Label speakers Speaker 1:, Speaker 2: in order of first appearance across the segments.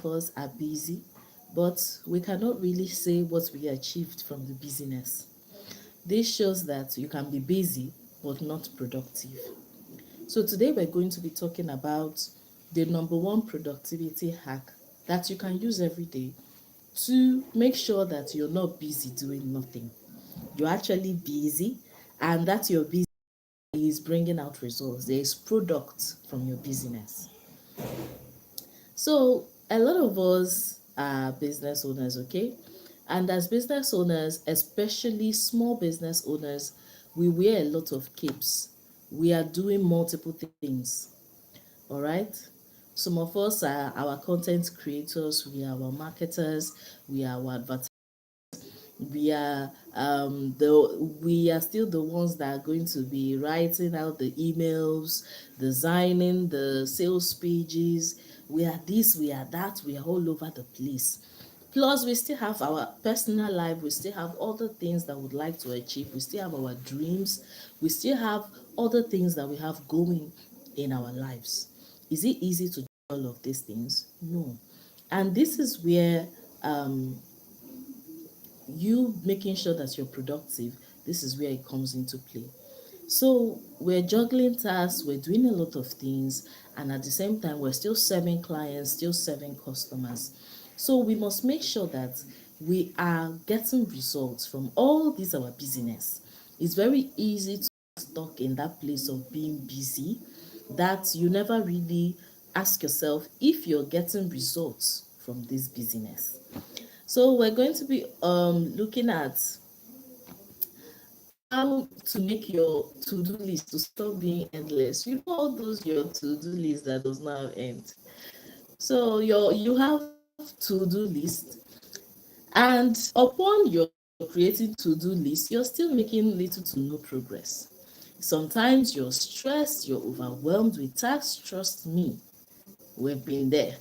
Speaker 1: of us are busy, but we cannot really say what we achieved from the busyness. This shows that you can be busy but not productive. So today we're going to be talking about the number one productivity hack that you can use every day to make sure that you're not busy doing nothing. You're actually busy, and that you're busy is bringing out results. There is product from your business. So a lot of us are business owners, okay? And as business owners, especially small business owners, we wear a lot of capes. We are doing multiple things, all right? Some of us are our content creators, we are our marketers, we are our advertisers, we are we are still the ones that are going to be writing out the emails, designing the sales pages. We are this, we are that, we are all over the place. Plus, we still have our personal life, we still have other things that we would like to achieve, we still have our dreams, we still have other things that we have going in our lives. Is it easy to do all of these things? No. And this is where you making sure that you're productive, this is where it comes into play. So we're juggling tasks, we're doing a lot of things, and at the same time, we're still serving clients, still serving customers. So we must make sure that we are getting results from all this our business. It's very easy to get stuck in that place of being busy that you never really ask yourself if you're getting results from this business. So we're going to be looking at how to make your to-do list to stop being endless. You know all those your to-do list that does not end. So you have to-do list, and upon your creating to-do list, you're still making little to no progress. Sometimes you're stressed, you're overwhelmed with tasks. Trust me, we've been there.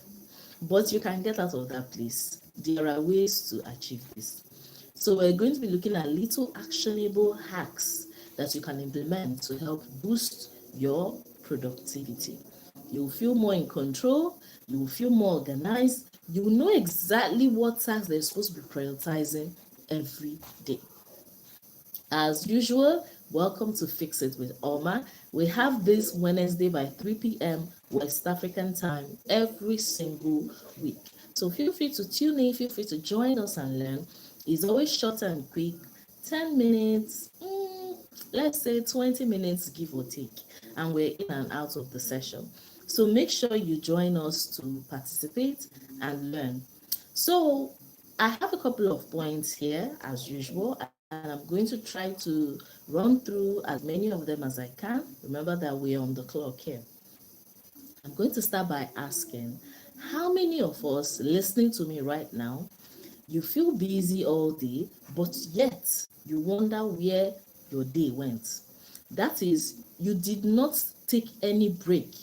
Speaker 1: But you can get out of that place. There are ways to achieve this. So we're going to be looking at little actionable hacks that you can implement to help boost your productivity. You'll feel more in control, you will feel more organized, you will know exactly what tasks they're supposed to be prioritizing every day. As usual, welcome to Fix It with Oma. We have this Wednesday by 3 p.m. West African time every single week. So feel free to tune in, feel free to join us and learn. It's always short and quick, 10 minutes, let's say 20 minutes, give or take. And we're in and out of the session. So make sure you join us to participate and learn. So I have a couple of points here as usual, and I'm going to try to run through as many of them as I can. Remember that we're on the clock here. I'm going to start by asking, how many of us listening to me right now, you feel busy all day, but yet you wonder where your day went? That is, you did not take any break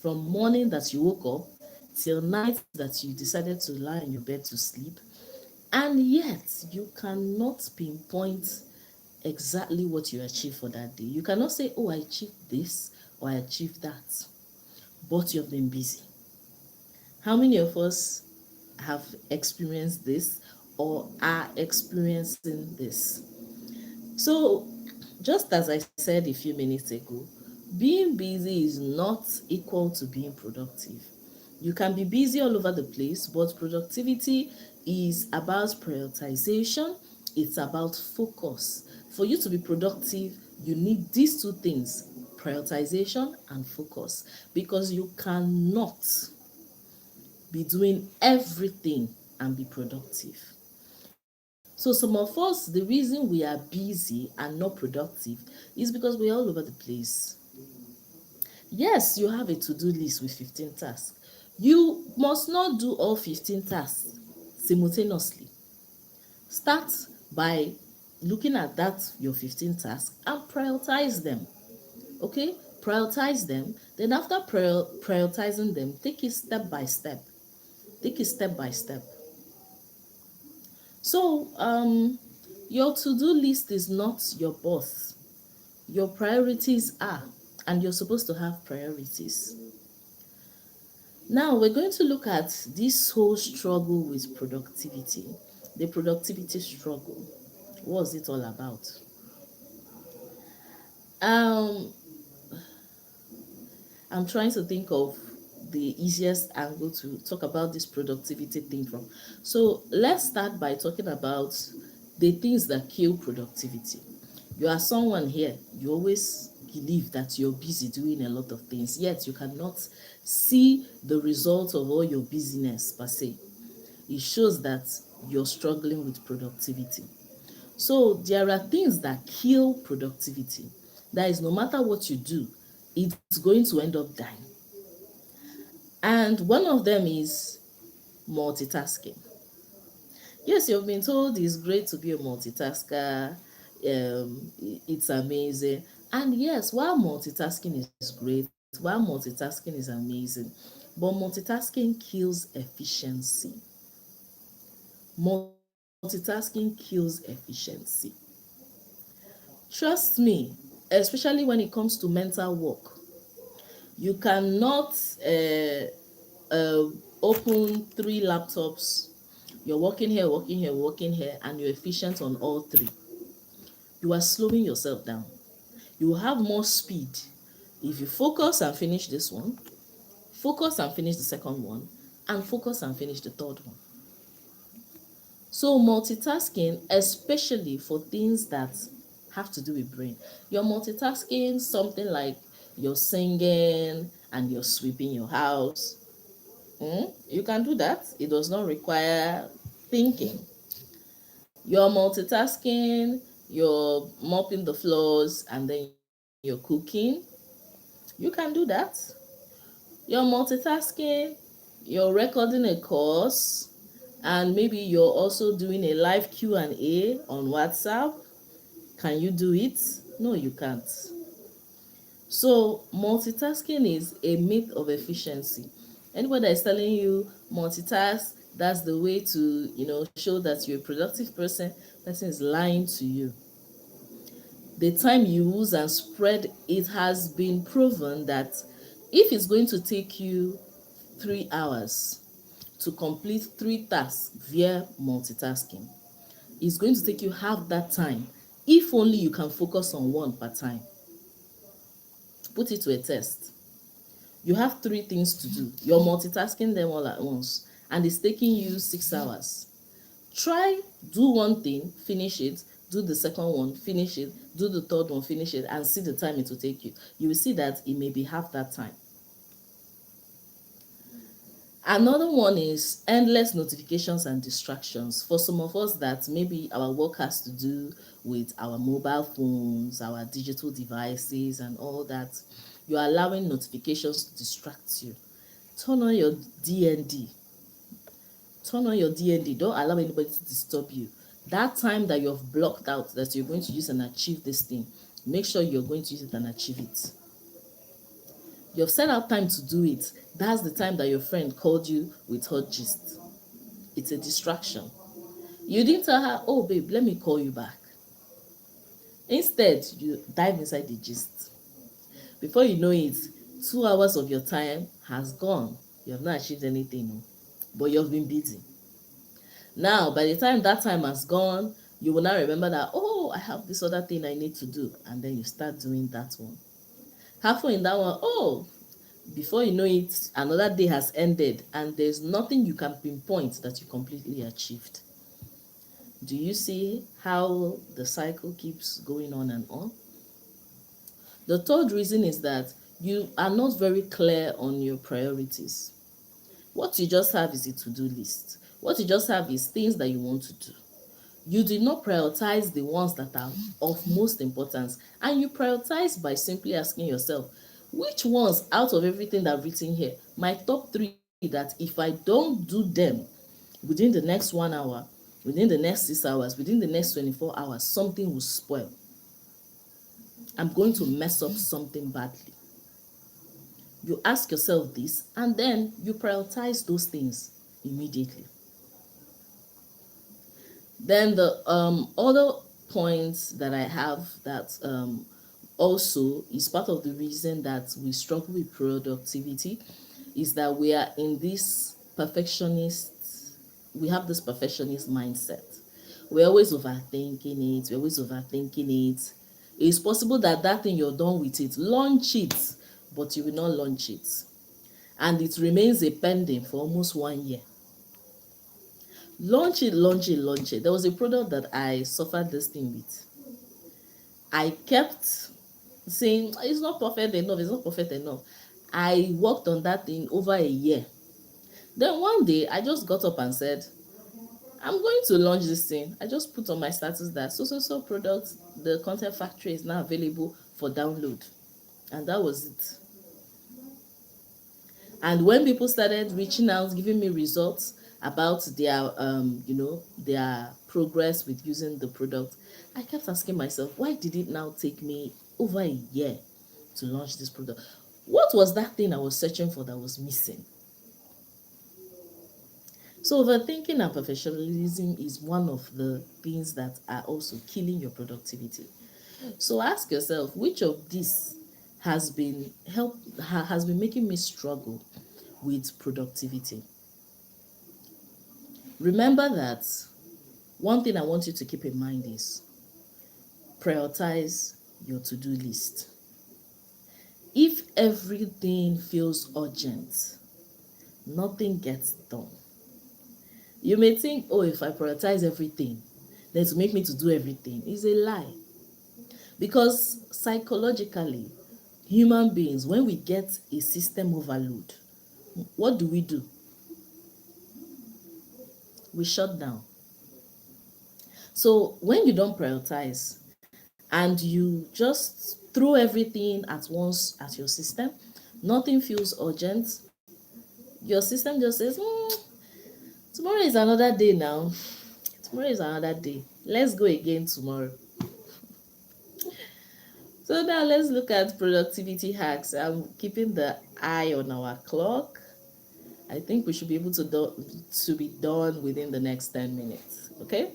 Speaker 1: from morning that you woke up till night that you decided to lie in your bed to sleep, and yet you cannot pinpoint exactly what you achieved for that day. You cannot say, oh, I achieved this or I achieved that, but you've been busy. How many of us have experienced this or are experiencing this? So, just as I said a few minutes ago, being busy is not equal to being productive. You can be busy all over the place, but productivity is about prioritization, it's about focus. For you to be productive, you need these two things, prioritization and focus, because you cannot be doing everything and be productive. So some of us, the reason we are busy and not productive is because we're all over the place. Yes, you have a to-do list with 15 tasks. You must not do all 15 tasks simultaneously. Start by looking at that your 15 tasks and prioritize them. Okay? Prioritize them. Then after prioritizing them, take it step by step. Take it step by step. So, your to-do list is not your boss. Your priorities are, and you're supposed to have priorities. Now we're going to look at this whole struggle with productivity, the productivity struggle. What's it all about? Um, I'm trying to think of the easiest angle to talk about this productivity thing from. So let's start by talking about the things that kill productivity. You are someone here, you always believe that you're busy doing a lot of things, yet you cannot see the result of all your busyness per se. It shows that you're struggling with productivity. So there are things that kill productivity. That is, no matter what you do, it's going to end up dying. And one of them is multitasking. Yes, you've been told it's great to be a multitasker. It's amazing. And yes, while multitasking is great, while multitasking is amazing, but multitasking kills efficiency. Multitasking kills efficiency. Trust me, especially when it comes to mental work, you cannot open three laptops. You're working here, working here, working here, and you're efficient on all three. You are slowing yourself down. You will have more speed if you focus and finish this one, focus and finish the second one, and focus and finish the third one. So multitasking, especially for things that have to do with brain. You're multitasking something like you're singing and you're sweeping your house. You can do that. It does not require thinking. You're multitasking, you're mopping the floors, and then you're cooking. You can do that. You're multitasking, you're recording a course, and maybe you're also doing a live Q&A on WhatsApp. Can you do it? No, you can't. So multitasking is a myth of efficiency. Anybody that is telling you multitask, that's the way to, show that you're a productive person is lying to you. The time you use and spread, it has been proven that if it's going to take you 3 hours to complete 3 tasks via multitasking, it's going to take you half that time if only you can focus on one per time. Put it to a test. You have 3 things to do. You're multitasking them all at once, and it's taking you 6 hours. Try, do one thing, finish it, do the second one, finish it, do the third one, finish it, and see the time it will take you. You will see that it may be half that time. Another one is endless notifications and distractions. For some of us, that maybe our work has to do with our mobile phones, our digital devices, and all that. You're allowing notifications to distract you. Turn on your DND. Turn on your DND. Don't allow anybody to disturb you. That time that you've blocked out that you're going to use and achieve this thing, make sure you're going to use it and achieve it. You've set out time to do it. That's the time that your friend called you with hot gist. It's a distraction. You didn't tell her, oh babe, let me call you back. Instead, you dive inside the gist. Before you know it, 2 hours of your time has gone. You have not achieved anything, but you've been busy. Now, by the time that time has gone, you will now remember that, oh, I have this other thing I need to do. And then you start doing that one. Halfway in that one, oh, before you know it, another day has ended and there's nothing you can pinpoint that you completely achieved. Do you see how the cycle keeps going on and on? The third reason is that you are not very clear on your priorities. What you just have is a to-do list. What you just have is things that you want to do. You did not prioritize the ones that are of most importance, and you prioritize by simply asking yourself, which ones out of everything that I've written here, my top 3 that if I don't do them within the next 1 hour, within the next 6 hours, within the next 24 hours, something will spoil. I'm going to mess up something badly. You ask yourself this, and then you prioritize those things immediately. Then the other points that I have that also is part of the reason that we struggle with productivity is that we are in this perfectionist, we have this perfectionist mindset. We're always overthinking it, we're always overthinking it. It's possible that that thing you're done with it, launch it, but you will not launch it. And it remains a pending for almost 1 year. Launch it, launch it, launch it. There was a product that I suffered this thing with. I kept saying, it's not perfect enough, it's not perfect enough. I worked on that thing over a year. Then one day, I just got up and said, I'm going to launch this thing. I just put on my status that so product, the content factory is now available for download. And that was it. And when people started reaching out, giving me results about their their progress with using the product, I kept asking myself, why did it now take me over a year to launch this product? What was that thing I was searching for that was missing? So overthinking and perfectionism is one of the things that are also killing your productivity. So ask yourself, which of these has been making me struggle with productivity? Remember that one thing I want you to keep in mind is prioritize your to-do list. If everything feels urgent, nothing gets done. You may think, oh, if I prioritize everything, then to make me to do everything is a lie. Because psychologically, human beings, when we get a system overload, what do? We shut down. So when you don't prioritize and you just throw everything at once at your system, nothing feels urgent. Your system just says, tomorrow is another day now. Tomorrow is another day. Let's go again tomorrow. So now let's look at productivity hacks. I'm keeping the eye on our clock. I think we should be able to be done within the next 10 minutes. Okay?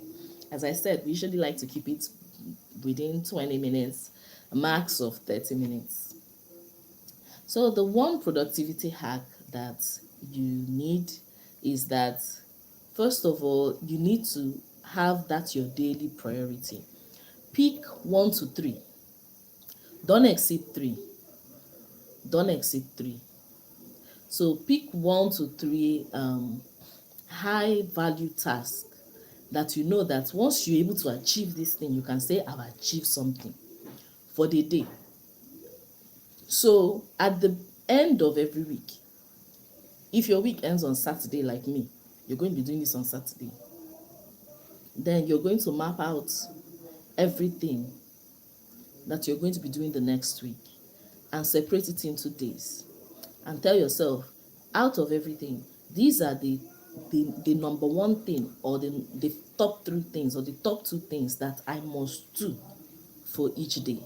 Speaker 1: As I said, we usually like to keep it within 20 minutes, a max of 30 minutes. So the one productivity hack that you need is that, first of all, you need to have that your daily priority. Pick 1 to 3. Don't exceed 3. Don't exceed 3. So pick 1 to 3 high value tasks that you know that once you're able to achieve this thing, you can say, I've achieved something for the day. So at the end of every week, if your week ends on Saturday like me, you're going to be doing this on Saturday. Then you're going to map out everything that you're going to be doing the next week and separate it into days. And tell yourself, out of everything, these are the number one thing, or the top 3 things, or the top 2 things that I must do for each day.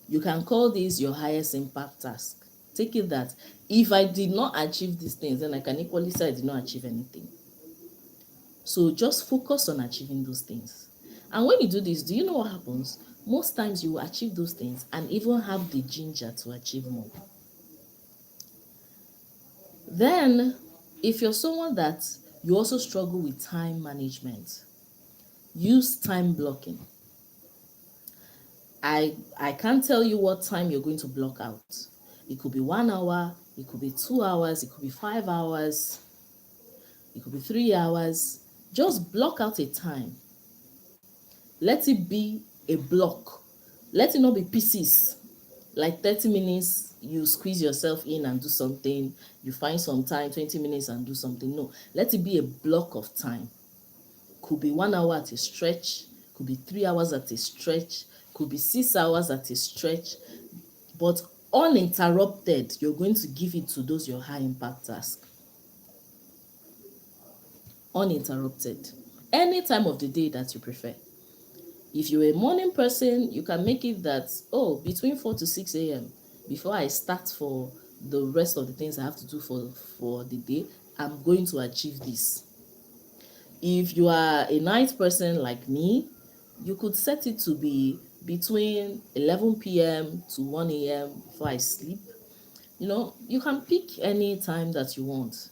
Speaker 1: You can call this your highest impact task. Take it that if I did not achieve these things, then I can equally say I did not achieve anything. So just focus on achieving those things. And when you do this, do you know what happens? Most times you will achieve those things and even have the ginger to achieve more. Then, if you're someone that you also struggle with time management, use time blocking. I can't tell you what time you're going to block out. It could be 1 hour, it could be 2 hours, it could be 5 hours, it could be 3 hours. Just block out a time. Let it be a block. Let it not be pieces. Like 30 minutes, you squeeze yourself in and do something. You find some time, 20 minutes and do something. No, let it be a block of time. Could be 1 hour at a stretch, could be 3 hours at a stretch, could be 6 hours at a stretch, but uninterrupted, you're going to give it to those your high impact tasks. Uninterrupted. Any time of the day that you prefer. If you're a morning person, you can make it that, between 4 to 6 a.m. before I start for the rest of the things I have to do for the day, I'm going to achieve this. If you are a night person like me, you could set it to be between 11 p.m. to 1 a.m. before I sleep. You can pick any time that you want,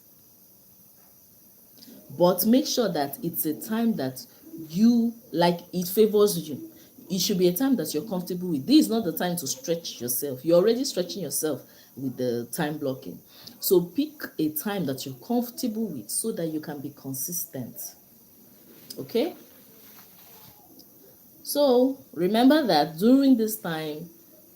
Speaker 1: but make sure that it's a time that you like, it favors you. It should be a time that you're comfortable with. This is not the time to stretch yourself. You're already stretching yourself with the time blocking. So pick a time that you're comfortable with so that you can be consistent. Okay? So remember that during this time,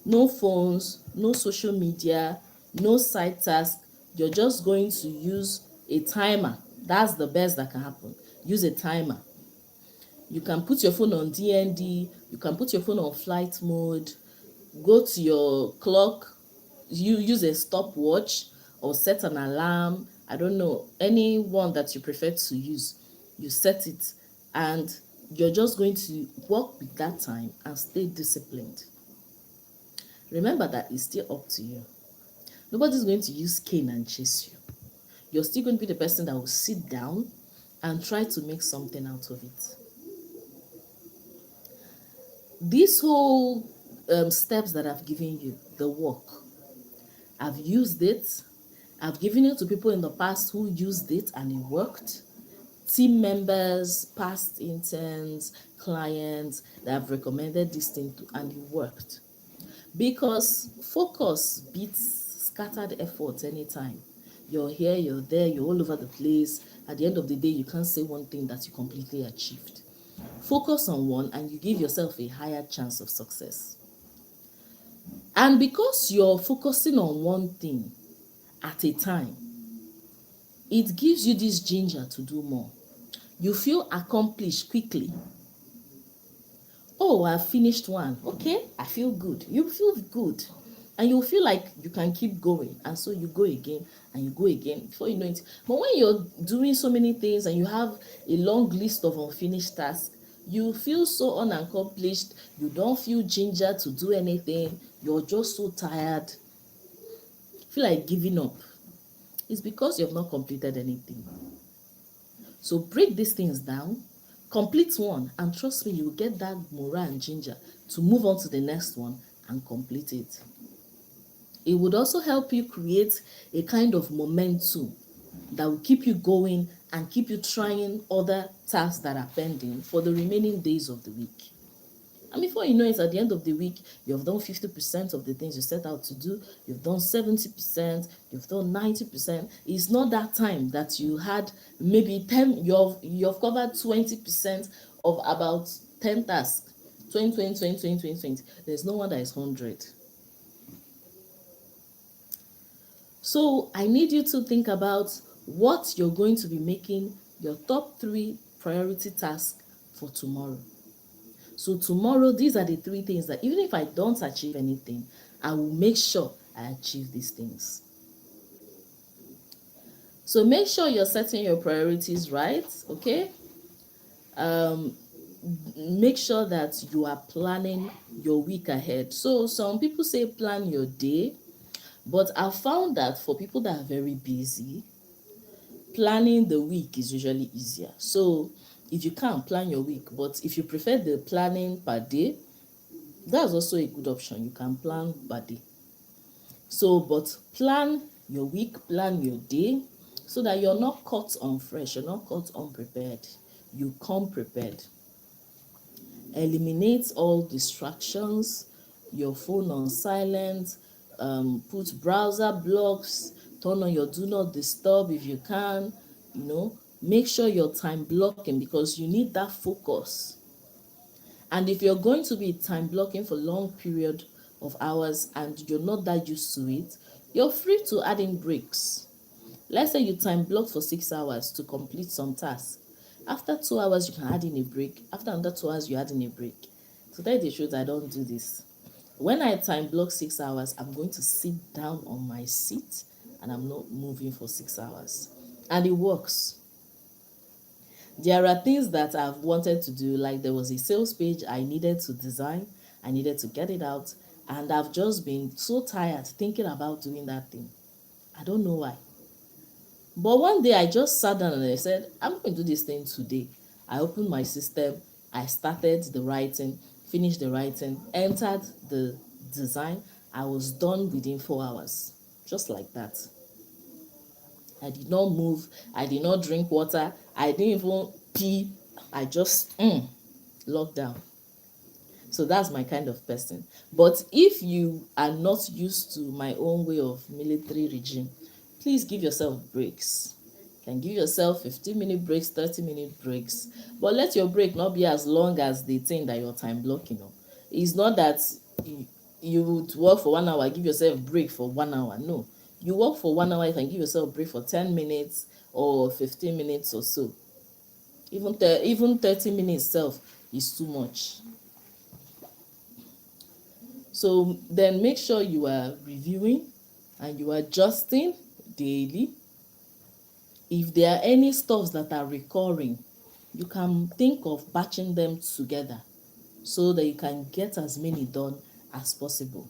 Speaker 1: no phones, no social media, no side task. You're just going to use a timer. That's the best that can happen. Use a timer. You can put your phone on DND, you can put your phone on flight mode, go to your clock, you use a stopwatch or set an alarm. I don't know, any one that you prefer to use. You set it, and you're just going to work with that time and stay disciplined. Remember that it's still up to you. Nobody's going to use cane and chase you. You're still going to be the person that will sit down and try to make something out of it. This whole steps that I've given you, the work, I've used it. I've given it to people in the past who used it and it worked. Team members, past interns, clients that have recommended this thing to, and it worked. Because focus beats scattered effort anytime. You're here, you're there, you're all over the place. At the end of the day, you can't say one thing that you completely achieved. Focus on one and you give yourself a higher chance of success. And because you're focusing on one thing at a time, it gives you this ginger to do more. You feel accomplished quickly. Oh, I finished one. Okay, I feel good. You feel good. And you feel like you can keep going. And so you go again and you go again before you know it. But when you're doing so many things and you have a long list of unfinished tasks, you feel so unaccomplished. You don't feel ginger to do anything. You're just so tired. Feel like giving up. It's because you have not completed anything. So break these things down, complete one, and trust me, you will get that morale and ginger to move on to the next one and complete it. It would also help you create a kind of momentum that will keep you going and keep you trying other tasks that are pending for the remaining days of the week. And before you know it, at the end of the week, you have done 50% of the things you set out to do. You've done 70%, you've done 90%. It's not that time that you had maybe 10, you've covered 20% of about 10 tasks. 20, 20, 20, 20, 20, 20. There's no one that is 100. So I need you to think about what you're going to be making your top 3 priority tasks for tomorrow. So tomorrow, these are the 3 things that even if I don't achieve anything, I will make sure I achieve these things. So make sure you're setting your priorities right, okay? Make sure that you are planning your week ahead. So some people say plan your day, but I found that for people that are very busy, planning the week is usually easier. So if you can't plan your week, but if you prefer the planning per day, that's also a good option. You can plan per day. So, but plan your week, plan your day, so that you're not caught unfresh, you're not caught unprepared. You come prepared. Eliminate all distractions, your phone on silent, put browser blocks, turn on your do not disturb if you can, make sure you're time blocking because you need that focus. And if you're going to be time blocking for long period of hours and you're not that used to it, you're free to add in breaks. Let's say you time block for 6 hours to complete some tasks. After 2 hours, you can add in a break. After another 2 hours, you add in a break. To tell you the truth, I don't do this. When I time block 6 hours, I'm going to sit down on my seat and I'm not moving for 6 hours. And it works. There are things that I've wanted to do, like there was a sales page I needed to design, I needed to get it out, and I've just been so tired thinking about doing that thing. I don't know why. But one day I just sat down and I said, I'm going to do this thing today. I opened my system, I started the writing, finished the writing, entered the design. I was done within 4 hours. just like that. I did not move, I did not drink water, I didn't even pee, I just locked down. So that's my kind of person. But if you are not used to my own way of military regime, please give yourself breaks. You can give yourself 15-minute breaks, 30-minute breaks, but let your break not be as long as the thing that you're time blocking on. It's not that you would work for 1 hour, give yourself break for 1 hour. No, you work for 1 hour, you can give yourself break for 10 minutes or 15 minutes or so. Even 30 minutes self is too much. So then make sure you are reviewing and you are adjusting daily. If there are any stuffs that are recurring, you can think of batching them together so that you can get as many done as possible.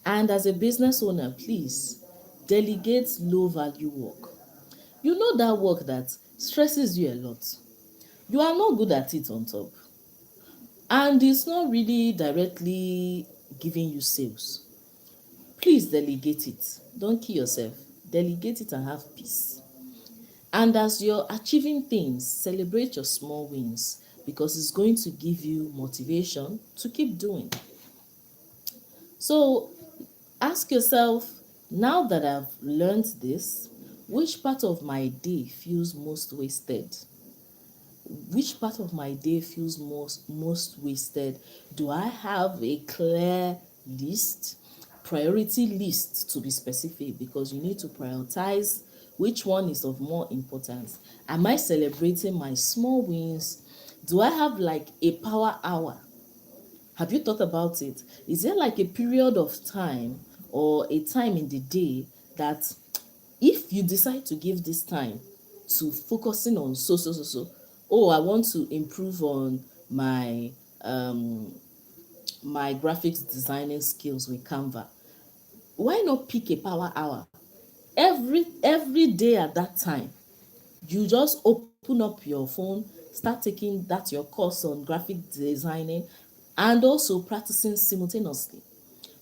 Speaker 1: And as a business owner, please delegate low value work. You know that work that stresses you a lot. You are not good at it on top. And it's not really directly giving you sales. Please delegate it. Don't kill yourself. Delegate it and have peace. And as you're achieving things, celebrate your small wins because it's going to give you motivation to keep doing. So ask yourself, now that I've learned this, which part of my day feels most wasted? Which part of my day feels most wasted? Do I have a clear list, priority list to be specific, because you need to prioritize which one is of more importance. Am I celebrating my small wins? Do I have like a power hour? Have you thought about it? Is there like a period of time or a time in the day that if you decide to give this time to focusing on so, oh, I want to improve on my graphics designing skills with Canva, why not pick a power hour every day at that time? You just open up your phone, start taking that your course on graphic designing and also practicing simultaneously.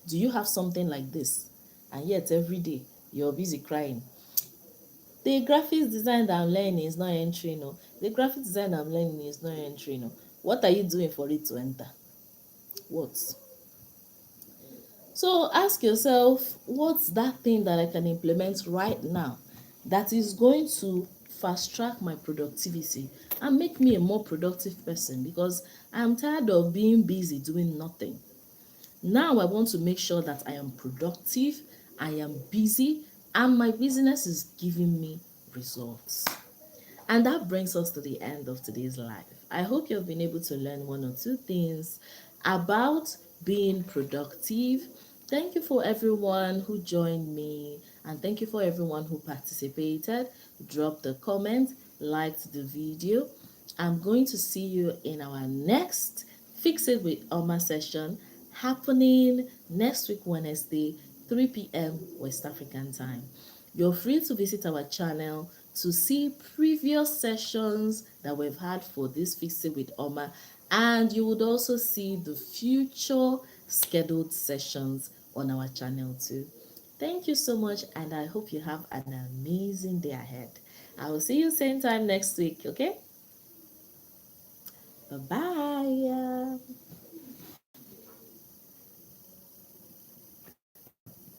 Speaker 1: Do you have something like this? And yet every day you're busy crying, the graphics design that I'm learning is not entering. No, the graphic design I'm learning is not entering. No, what are you doing for it to enter? What? So ask yourself, what's that thing that I can implement right now that is going to fast track my productivity and make me a more productive person? Because I'm tired of being busy doing nothing. Now I want to make sure that I am productive, I am busy, and my business is giving me results. And that brings us to the end of today's live. I hope you've been able to learn one or two things about being productive. Thank you for everyone who joined me, and thank you for everyone who participated, dropped a comment, liked the video. I'm going to see you in our next Fix It with Oma session happening next week, Wednesday, 3 p.m. West African time. You're free to visit our channel to see previous sessions that we've had for this Fix It with Oma, and you would also see the future scheduled sessions on our channel too. Thank you so much, and I hope you have an amazing day ahead. I will see you same time next week, okay? Bye-bye.